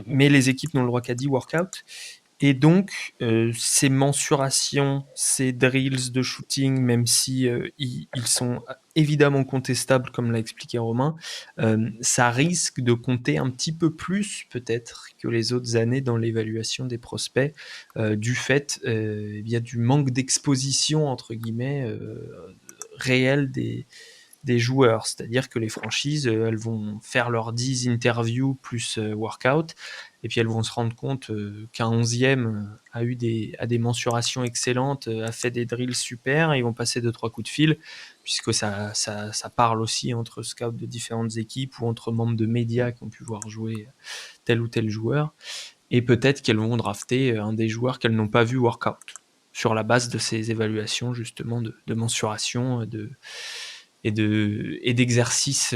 Mais les équipes n'ont le droit qu'à 10 workouts. Et donc, ces mensurations, ces drills de shooting, même si ils sont évidemment contestables, comme l'a expliqué Romain, ça risque de compter un petit peu plus, peut-être, que les autres années dans l'évaluation des prospects, du fait du manque d'exposition, entre guillemets, réelle des joueurs. C'est-à-dire que les franchises, elles vont faire leurs 10 interviews plus workout, et puis elles vont se rendre compte qu'un 11e a des mensurations excellentes, a fait des drills super, et ils vont passer 2-3 coups de fil, puisque ça parle aussi entre scouts de différentes équipes ou entre membres de médias qui ont pu voir jouer tel ou tel joueur, et peut-être qu'elles vont drafter un des joueurs qu'elles n'ont pas vu workout, sur la base de ces évaluations justement de mensuration, et d'exercices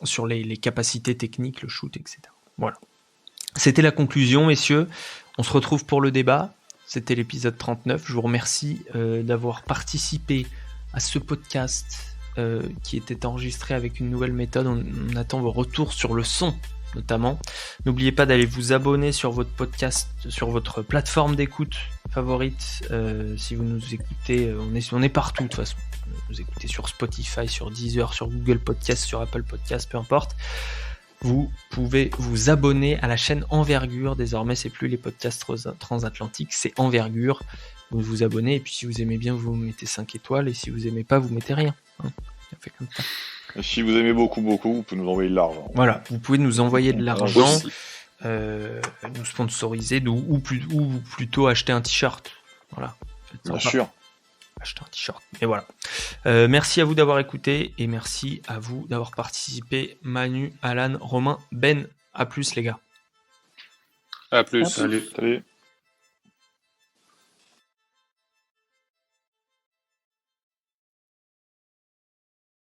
sur les capacités techniques, le shoot, etc. Voilà. C'était la conclusion, messieurs. On se retrouve pour le débat. C'était l'épisode 39. Je vous remercie d'avoir participé à ce podcast qui était enregistré avec une nouvelle méthode. On attend vos retours sur le son, notamment. N'oubliez pas d'aller vous abonner sur votre podcast, sur votre plateforme d'écoute favorite. Si vous nous écoutez, on est partout de toute façon. Vous écoutez sur Spotify, sur Deezer, sur Google Podcast, sur Apple Podcast, peu importe. Vous pouvez vous abonner à la chaîne Envergure. Désormais, c'est plus les podcasts transatlantiques, c'est Envergure. Vous vous abonnez et puis si vous aimez bien, vous mettez 5 étoiles et si vous aimez pas, vous mettez rien. On fait comme ça. Et si vous aimez beaucoup, vous pouvez nous envoyer de l'argent. Voilà, vous pouvez nous envoyer de l'argent, Aussi. nous sponsoriser ou plutôt acheter un t-shirt. Voilà. Faites Bien sympa. sûr. Acheter un t-shirt. Et voilà. Merci à vous d'avoir écouté et merci à vous d'avoir participé. Manu, Alan, Romain, Ben. À plus les gars. À plus. Salut. Salut.